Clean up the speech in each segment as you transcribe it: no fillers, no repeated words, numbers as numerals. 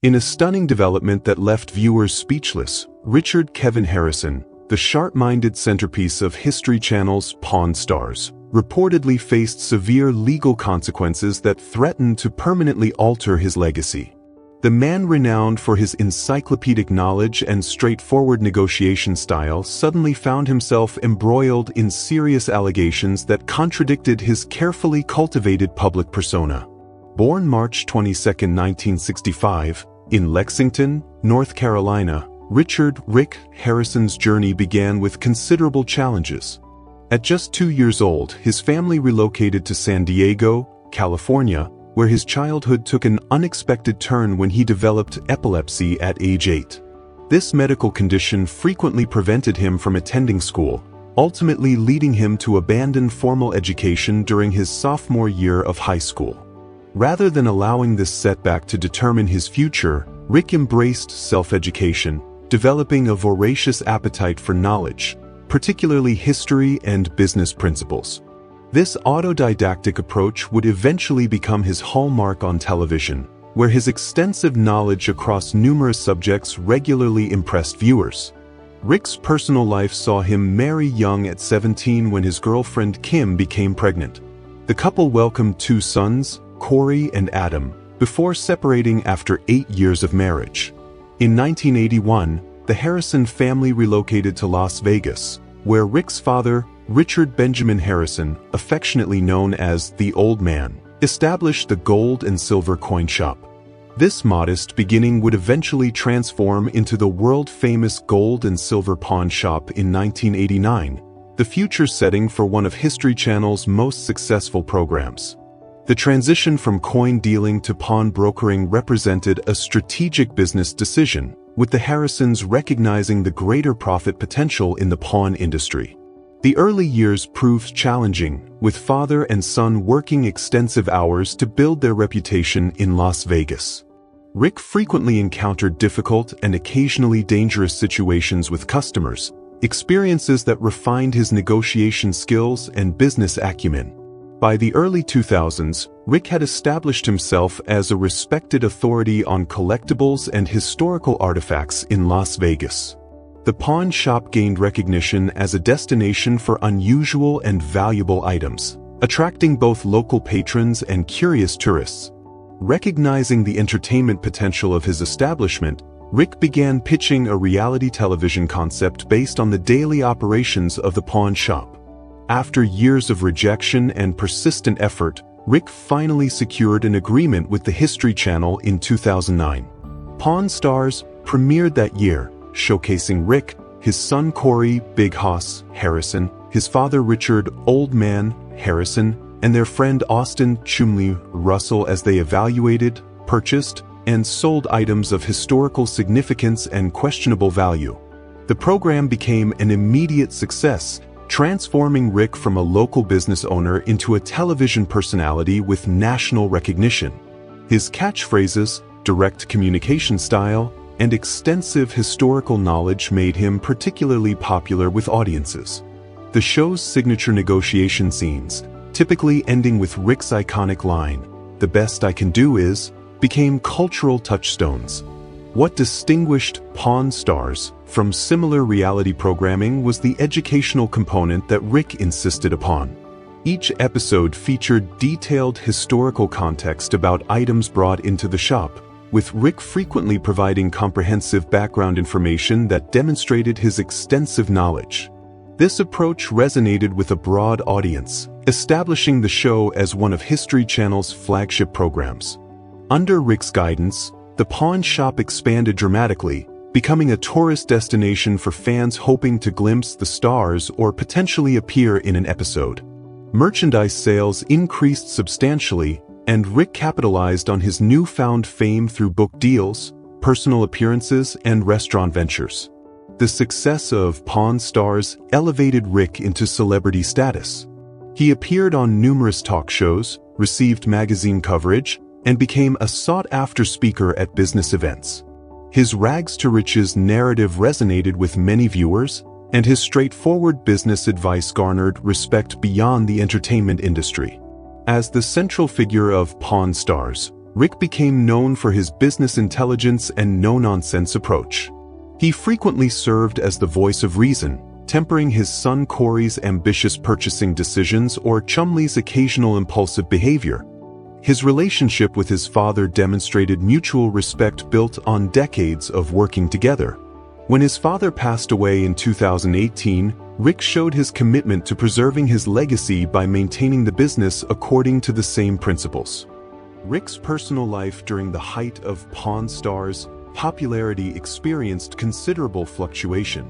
In a stunning development that left viewers speechless, Richard Kevin Harrison, the sharp-minded centerpiece of History Channel's Pawn Stars, reportedly faced severe legal consequences that threatened to permanently alter his legacy. The man renowned for his encyclopedic knowledge and straightforward negotiation style suddenly found himself embroiled in serious allegations that contradicted his carefully cultivated public persona. Born March 22, 1965, in Lexington, North Carolina, Richard "Rick" Harrison's journey began with considerable challenges. At just 2 years old, his family relocated to San Diego, California, where his childhood took an unexpected turn when he developed epilepsy at age 8. This medical condition frequently prevented him from attending school, ultimately leading him to abandon formal education during his sophomore year of high school. Rather than allowing this setback to determine his future, Rick embraced self-education, developing a voracious appetite for knowledge, particularly history and business principles. This autodidactic approach would eventually become his hallmark on television, where his extensive knowledge across numerous subjects regularly impressed viewers. Rick's personal life saw him marry young at 17 when his girlfriend Kim became pregnant. The couple welcomed 2 sons, Corey and Adam, before separating after 8 years of marriage. In 1981, the Harrison family relocated to Las Vegas, where Rick's father, Richard Benjamin Harrison, affectionately known as the Old Man, established the gold and silver coin shop. This modest beginning would eventually transform into the world-famous gold and silver pawn shop in 1989, the future setting for one of History Channel's most successful programs. The transition from coin dealing to pawn brokering represented a strategic business decision, with the Harrisons recognizing the greater profit potential in the pawn industry. The early years proved challenging, with father and son working extensive hours to build their reputation in Las Vegas. Rick frequently encountered difficult and occasionally dangerous situations with customers, experiences that refined his negotiation skills and business acumen. By the early 2000s, Rick had established himself as a respected authority on collectibles and historical artifacts in Las Vegas. The pawn shop gained recognition as a destination for unusual and valuable items, attracting both local patrons and curious tourists. Recognizing the entertainment potential of his establishment, Rick began pitching a reality television concept based on the daily operations of the pawn shop. After years of rejection and persistent effort, Rick finally secured an agreement with the History Channel in 2009. Pawn Stars premiered that year, showcasing Rick, his son Corey "Big Hoss" Harrison, his father Richard "Old Man" Harrison, and their friend Austin "Chumley" Russell as they evaluated, purchased, and sold items of historical significance and questionable value. The program became an immediate success, transforming Rick from a local business owner into a television personality with national recognition. His catchphrases, direct communication style, and extensive historical knowledge made him particularly popular with audiences. The show's signature negotiation scenes, typically ending with Rick's iconic line, "The best I can do is," became cultural touchstones. What distinguished Pawn Stars from similar reality programming was the educational component that Rick insisted upon. Each episode featured detailed historical context about items brought into the shop, with Rick frequently providing comprehensive background information that demonstrated his extensive knowledge. This approach resonated with a broad audience, establishing the show as one of History Channel's flagship programs. Under Rick's guidance, the pawn shop expanded dramatically, becoming a tourist destination for fans hoping to glimpse the stars or potentially appear in an episode. Merchandise sales increased substantially, and Rick capitalized on his newfound fame through book deals, personal appearances, and restaurant ventures. The success of Pawn Stars elevated Rick into celebrity status. He appeared on numerous talk shows, received magazine coverage, and became a sought-after speaker at business events. His rags to riches narrative resonated with many viewers, and his straightforward business advice garnered respect beyond the entertainment industry. As the central figure of Pawn Stars, Rick became known for his business intelligence and no-nonsense approach. He frequently served as the voice of reason, tempering his son Corey's ambitious purchasing decisions or Chumley's occasional impulsive behavior. His relationship with his father demonstrated mutual respect built on decades of working together. When his father passed away in 2018, Rick showed his commitment to preserving his legacy by maintaining the business according to the same principles. Rick's personal life during the height of Pawn Stars' popularity experienced considerable fluctuation.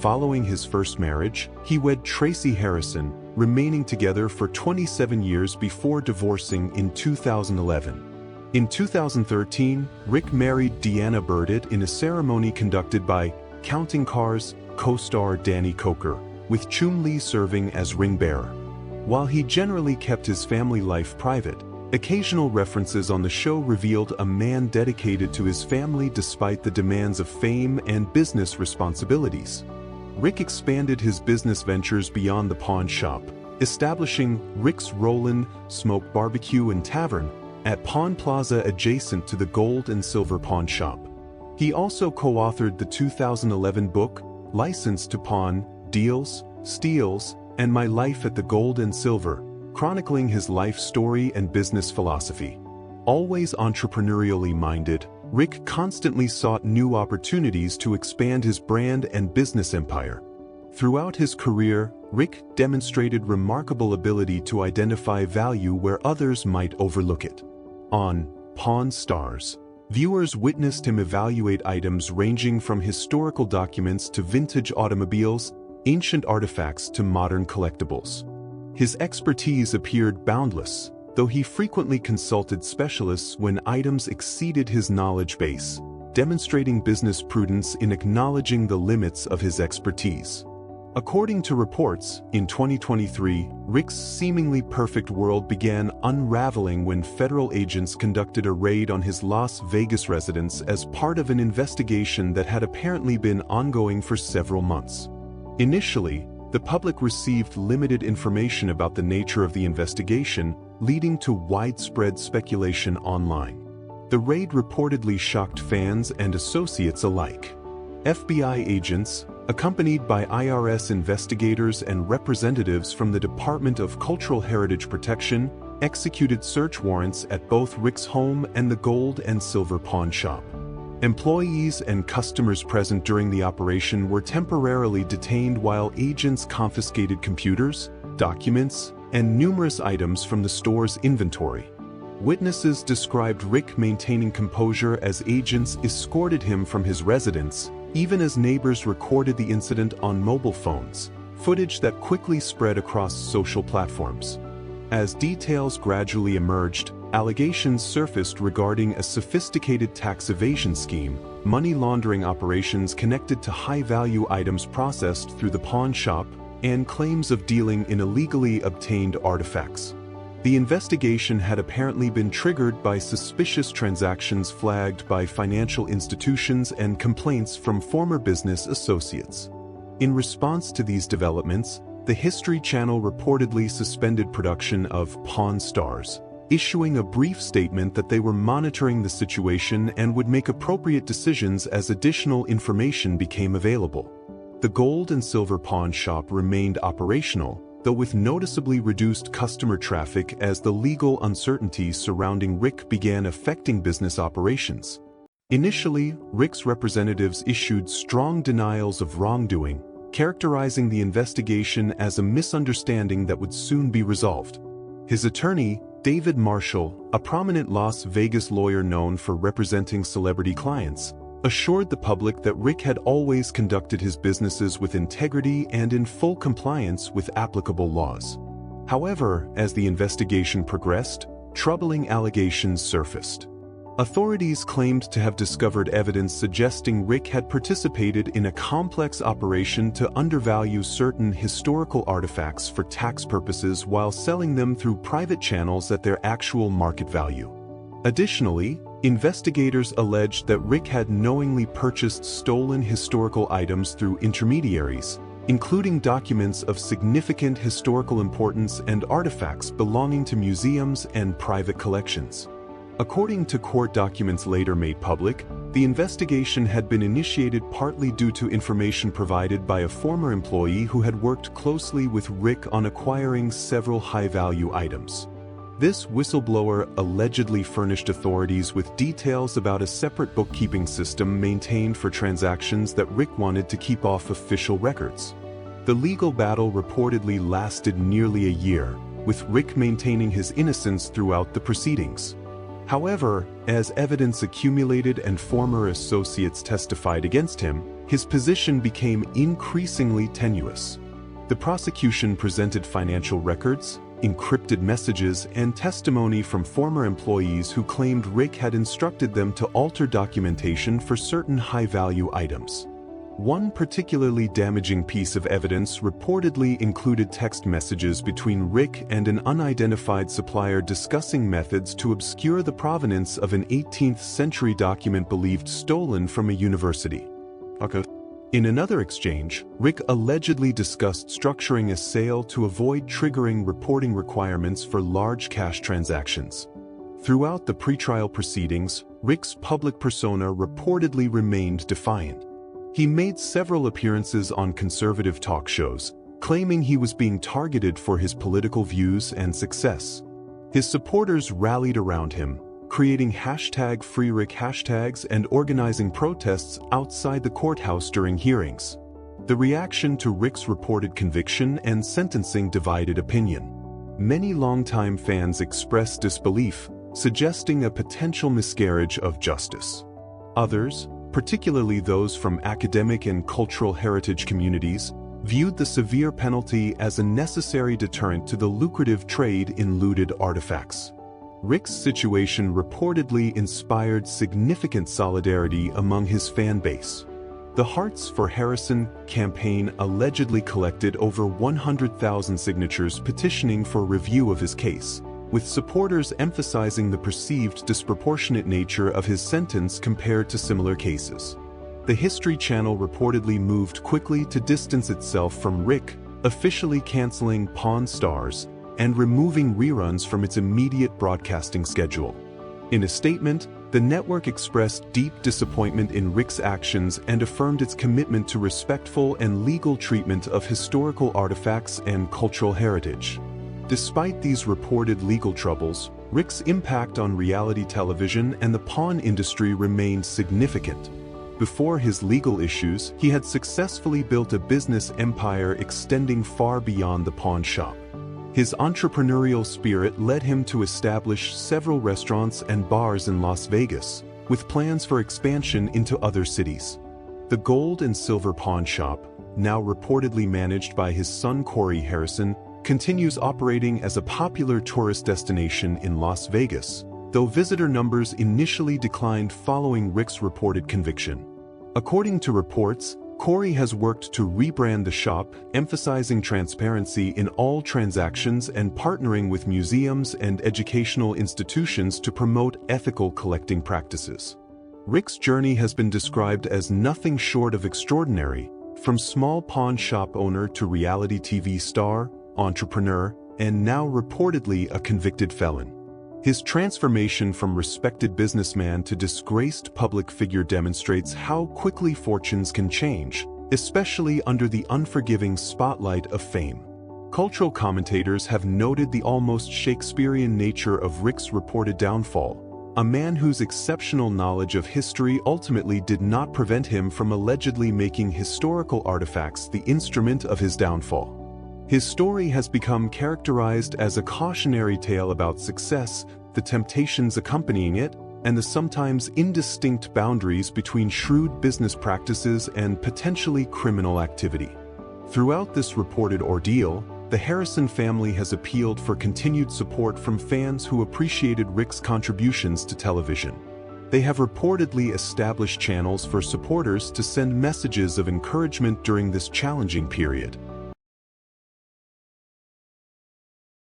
Following his first marriage, he wed Tracy Harrison, remaining together for 27 years before divorcing in 2011. In 2013, Rick married Deanna Burdett in a ceremony conducted by Counting Cars co-star Danny Coker, with Chumley serving as ring bearer. While he generally kept his family life private, occasional references on the show revealed a man dedicated to his family despite the demands of fame and business responsibilities. Rick expanded his business ventures beyond the pawn shop, establishing Rick's Rollin' Smoke Barbecue and Tavern at Pawn Plaza adjacent to the Gold and Silver Pawn Shop. He also co-authored the 2011 book, License to Pawn, Deals, Steals, and My Life at the Gold and Silver, chronicling his life story and business philosophy. Always entrepreneurially minded, Rick constantly sought new opportunities to expand his brand and business empire. Throughout his career, Rick demonstrated remarkable ability to identify value where others might overlook it. On Pawn Stars, viewers witnessed him evaluate items ranging from historical documents to vintage automobiles, ancient artifacts to modern collectibles. His expertise appeared boundless, though he frequently consulted specialists when items exceeded his knowledge base, demonstrating business prudence in acknowledging the limits of his expertise. According to reports, in 2023, Rick's seemingly perfect world began unraveling when federal agents conducted a raid on his Las Vegas residence as part of an investigation that had apparently been ongoing for several months. Initially, the public received limited information about the nature of the investigation, leading to widespread speculation online. The raid reportedly shocked fans and associates alike. FBI agents, accompanied by IRS investigators and representatives from the Department of Cultural Heritage Protection, executed search warrants at both Rick's home and the Gold and Silver Pawn Shop. Employees and customers present during the operation were temporarily detained while agents confiscated computers, documents, and numerous items from the store's inventory. Witnesses described Rick maintaining composure as agents escorted him from his residence, even as neighbors recorded the incident on mobile phones, footage that quickly spread across social platforms. As details gradually emerged, allegations surfaced regarding a sophisticated tax evasion scheme, money laundering operations connected to high-value items processed through the pawn shop, and claims of dealing in illegally obtained artifacts. The investigation had apparently been triggered by suspicious transactions flagged by financial institutions and complaints from former business associates. In response to these developments, the History Channel reportedly suspended production of Pawn Stars, issuing a brief statement that they were monitoring the situation and would make appropriate decisions as additional information became available. The Gold and Silver Pawn Shop remained operational, though with noticeably reduced customer traffic as the legal uncertainties surrounding Rick began affecting business operations. Initially, Rick's representatives issued strong denials of wrongdoing, characterizing the investigation as a misunderstanding that would soon be resolved. His attorney, David Marshall, a prominent Las Vegas lawyer known for representing celebrity clients, assured the public that Rick had always conducted his businesses with integrity and in full compliance with applicable laws. However, as the investigation progressed, troubling allegations surfaced. Authorities claimed to have discovered evidence suggesting Rick had participated in a complex operation to undervalue certain historical artifacts for tax purposes while selling them through private channels at their actual market value. Additionally, investigators alleged that Rick had knowingly purchased stolen historical items through intermediaries, including documents of significant historical importance and artifacts belonging to museums and private collections. According to court documents later made public, the investigation had been initiated partly due to information provided by a former employee who had worked closely with Rick on acquiring several high-value items. This whistleblower allegedly furnished authorities with details about a separate bookkeeping system maintained for transactions that Rick wanted to keep off official records. The legal battle reportedly lasted nearly a year, with Rick maintaining his innocence throughout the proceedings. However, as evidence accumulated and former associates testified against him, his position became increasingly tenuous. The prosecution presented financial records, encrypted messages, and testimony from former employees who claimed Rick had instructed them to alter documentation for certain high-value items. One particularly damaging piece of evidence reportedly included text messages between Rick and an unidentified supplier discussing methods to obscure the provenance of an 18th-century document believed stolen from a university. In another exchange, Rick allegedly discussed structuring a sale to avoid triggering reporting requirements for large cash transactions. Throughout the pretrial proceedings, Rick's public persona reportedly remained defiant. He made several appearances on conservative talk shows, claiming he was being targeted for his political views and success. His supporters rallied around him, creating #FreeRick hashtags and organizing protests outside the courthouse during hearings. The reaction to Rick's reported conviction and sentencing divided opinion. Many longtime fans expressed disbelief, suggesting a potential miscarriage of justice. Others, particularly those from academic and cultural heritage communities, viewed the severe penalty as a necessary deterrent to the lucrative trade in looted artifacts. Rick's situation reportedly inspired significant solidarity among his fan base. The Hearts for Harrison campaign allegedly collected over 100,000 signatures petitioning for review of his case, with supporters emphasizing the perceived disproportionate nature of his sentence compared to similar cases. The History Channel reportedly moved quickly to distance itself from Rick, officially canceling Pawn Stars and removing reruns from its immediate broadcasting schedule. In a statement, the network expressed deep disappointment in Rick's actions and affirmed its commitment to respectful and legal treatment of historical artifacts and cultural heritage. Despite these reported legal troubles, Rick's impact on reality television and the pawn industry remained significant. Before his legal issues, he had successfully built a business empire extending far beyond the pawn shop. His entrepreneurial spirit led him to establish several restaurants and bars in Las Vegas, with plans for expansion into other cities. The Gold and Silver Pawn Shop, now reportedly managed by his son Corey Harrison, continues operating as a popular tourist destination in Las Vegas, though visitor numbers initially declined following Rick's reported conviction. According to reports, Corey has worked to rebrand the shop, emphasizing transparency in all transactions and partnering with museums and educational institutions to promote ethical collecting practices. Rick's journey has been described as nothing short of extraordinary, from small pawn shop owner to reality TV star, entrepreneur, and now reportedly a convicted felon. His transformation from respected businessman to disgraced public figure demonstrates how quickly fortunes can change, especially under the unforgiving spotlight of fame. Cultural commentators have noted the almost Shakespearean nature of Rick's reported downfall, a man whose exceptional knowledge of history ultimately did not prevent him from allegedly making historical artifacts the instrument of his downfall. His story has become characterized as a cautionary tale about success, the temptations accompanying it, and the sometimes indistinct boundaries between shrewd business practices and potentially criminal activity. Throughout this reported ordeal, the Harrison family has appealed for continued support from fans who appreciated Rick's contributions to television. They have reportedly established channels for supporters to send messages of encouragement during this challenging period.